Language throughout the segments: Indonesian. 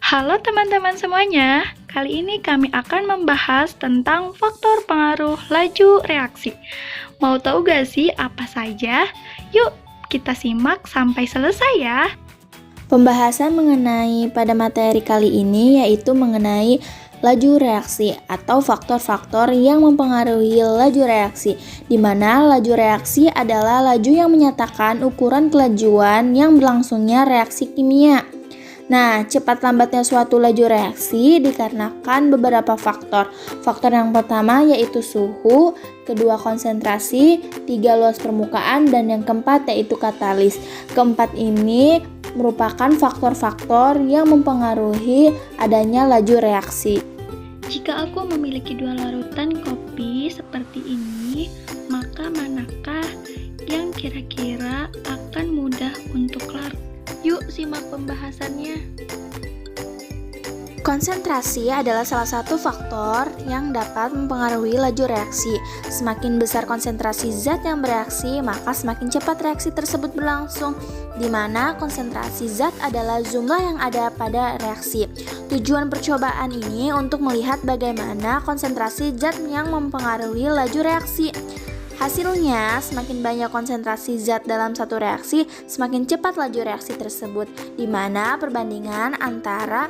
Halo teman-teman semuanya, kali ini kami akan membahas tentang faktor pengaruh laju reaksi. Mau tahu gak sih apa saja? Yuk kita simak sampai selesai ya. Pembahasan mengenai pada materi kali ini yaitu mengenai laju reaksi atau faktor-faktor yang mempengaruhi laju reaksi, di mana laju reaksi adalah laju yang menyatakan ukuran kelajuan yang berlangsungnya reaksi kimia. Nah, cepat lambatnya suatu laju reaksi dikarenakan beberapa faktor. Faktor yang pertama yaitu suhu, kedua konsentrasi, tiga luas permukaan, dan yang keempat yaitu katalis. Keempat ini merupakan faktor-faktor yang mempengaruhi adanya laju reaksi. Jika aku memiliki dua larutan kopi seperti ini, maka manakah yang kira-kira akan mudah untuk larut? Yuk simak pembahasannya. Konsentrasi adalah salah satu faktor yang dapat mempengaruhi laju reaksi. Semakin besar konsentrasi zat yang bereaksi, maka semakin cepat reaksi tersebut berlangsung, di mana konsentrasi zat adalah jumlah yang ada pada reaksi. Tujuan percobaan ini untuk melihat bagaimana konsentrasi zat yang mempengaruhi laju reaksi. Hasilnya, semakin banyak konsentrasi zat dalam satu reaksi, semakin cepat laju reaksi tersebut, di mana perbandingan antara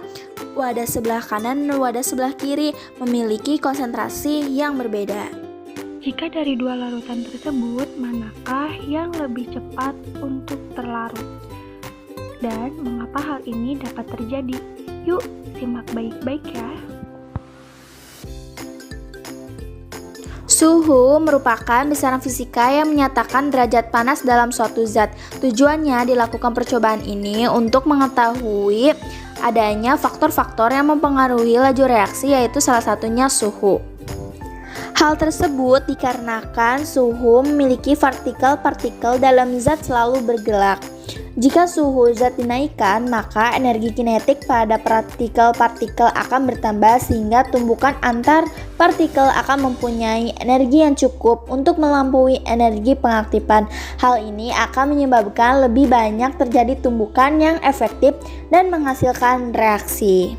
wadah sebelah kanan dan wadah sebelah kiri memiliki konsentrasi yang berbeda. Jika dari dua larutan tersebut, manakah yang lebih cepat untuk terlarut? Dan mengapa hal ini dapat terjadi? Yuk, simak baik-baik ya. Suhu merupakan besaran fisika yang menyatakan derajat panas dalam suatu zat. Tujuannya dilakukan percobaan ini untuk mengetahui adanya faktor-faktor yang mempengaruhi laju reaksi, yaitu salah satunya suhu. Hal tersebut dikarenakan suhu memiliki partikel-partikel dalam zat selalu bergerak. Jika suhu zat dinaikkan, maka energi kinetik pada partikel-partikel akan bertambah sehingga tumbukan antar partikel akan mempunyai energi yang cukup untuk melampaui energi pengaktifan. Hal ini akan menyebabkan lebih banyak terjadi tumbukan yang efektif dan menghasilkan reaksi.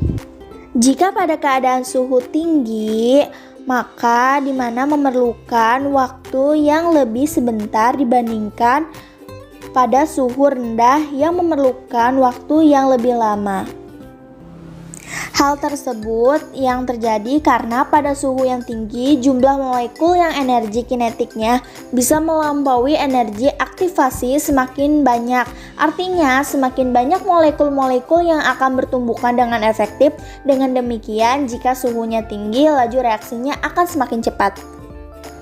Jika pada keadaan suhu tinggi, maka di mana memerlukan waktu yang lebih sebentar dibandingkan pada suhu rendah yang memerlukan waktu yang lebih lama. Hal tersebut yang terjadi karena pada suhu yang tinggi jumlah molekul yang energi kinetiknya bisa melampaui energi aktivasi semakin banyak. Artinya semakin banyak molekul-molekul yang akan bertumbukan dengan efektif. Dengan demikian, jika suhunya tinggi, laju reaksinya akan semakin cepat.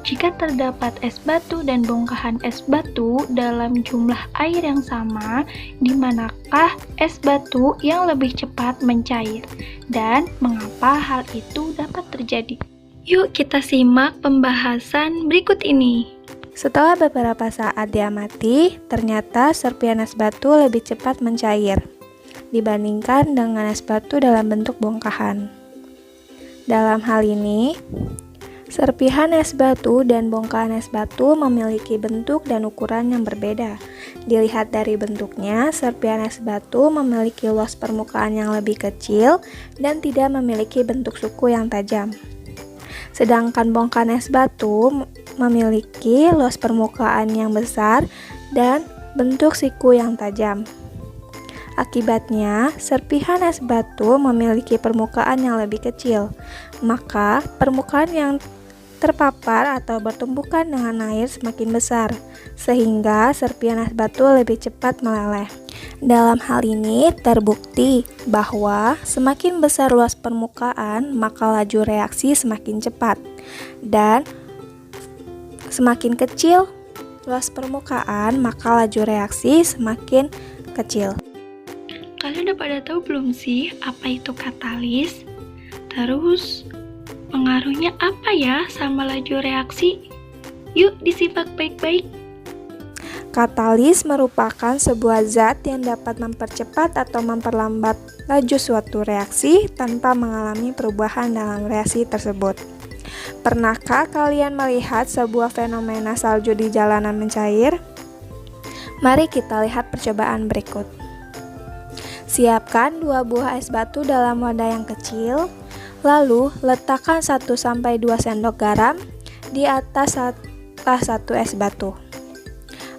Jika terdapat es batu dan bongkahan es batu dalam jumlah air yang sama, di manakah es batu yang lebih cepat mencair? Dan mengapa hal itu dapat terjadi? Yuk kita simak pembahasan berikut ini. Setelah beberapa saat diamati, ternyata serpihan es batu lebih cepat mencair dibandingkan dengan es batu dalam bentuk bongkahan. Dalam hal ini, serpihan es batu dan bongkahan es batu memiliki bentuk dan ukuran yang berbeda. Dilihat dari bentuknya, serpihan es batu memiliki luas permukaan yang lebih kecil dan tidak memiliki bentuk suku yang tajam. Sedangkan bongkahan es batu memiliki luas permukaan yang besar dan bentuk siku yang tajam. Akibatnya, serpihan es batu memiliki permukaan yang lebih kecil, maka permukaan yang terpapar atau bertumbukan dengan air semakin besar, sehingga serpihan es batu lebih cepat meleleh. Dalam hal ini terbukti bahwa semakin besar luas permukaan, maka laju reaksi semakin cepat, dan semakin kecil luas permukaan, maka laju reaksi semakin kecil. Kalian udah pada tahu belum sih apa itu katalis? Terus pengaruhnya apa ya sama laju reaksi? Yuk disimak baik-baik. Katalis merupakan sebuah zat yang dapat mempercepat atau memperlambat laju suatu reaksi tanpa mengalami perubahan dalam reaksi tersebut. Pernahkah kalian melihat sebuah fenomena salju di jalanan mencair? Mari kita lihat percobaan berikut. Siapkan 2 buah es batu dalam wadah yang kecil, lalu letakkan 1-2 sendok garam di atas salah satu es batu.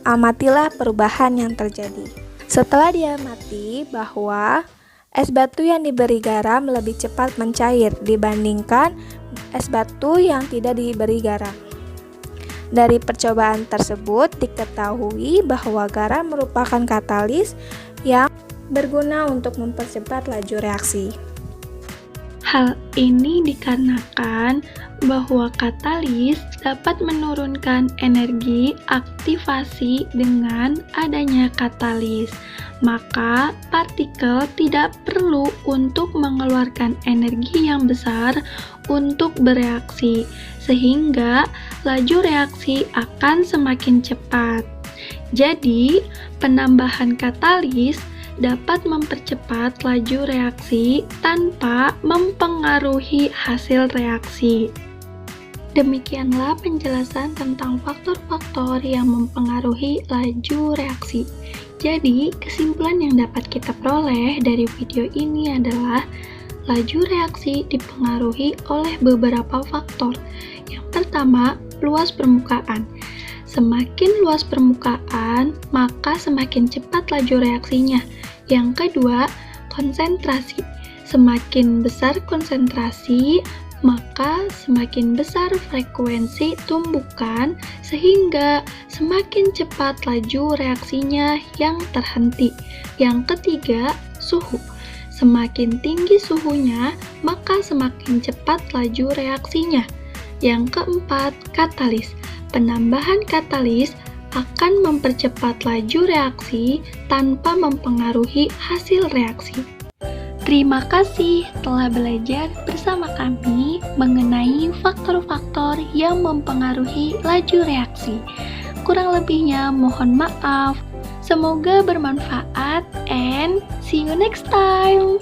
Amatilah perubahan yang terjadi. Setelah diamati bahwa es batu yang diberi garam lebih cepat mencair dibandingkan es batu yang tidak diberi garam. Dari percobaan tersebut diketahui bahwa garam merupakan katalis yang berguna untuk mempercepat laju reaksi. Hal ini dikarenakan bahwa katalis dapat menurunkan energi aktivasi dengan adanya katalis. Maka partikel tidak perlu untuk mengeluarkan energi yang besar untuk bereaksi, sehingga laju reaksi akan semakin cepat. Jadi, penambahan katalis dapat mempercepat laju reaksi tanpa mempengaruhi hasil reaksi. Demikianlah penjelasan tentang faktor-faktor yang mempengaruhi laju reaksi. Jadi, kesimpulan yang dapat kita peroleh dari video ini adalah laju reaksi dipengaruhi oleh beberapa faktor. Yang pertama, luas permukaan. Semakin luas permukaan, maka semakin cepat laju reaksinya. Yang kedua, konsentrasi. Semakin besar konsentrasi, maka semakin besar frekuensi tumbukan sehingga semakin cepat laju reaksinya yang terhenti. Yang ketiga, suhu. Semakin tinggi suhunya, maka semakin cepat laju reaksinya. Yang keempat, katalis. Penambahan katalis akan mempercepat laju reaksi tanpa mempengaruhi hasil reaksi. Terima kasih telah belajar bersama kami mengenai faktor-faktor yang mempengaruhi laju reaksi. Kurang lebihnya mohon maaf. Semoga bermanfaat and see you next time.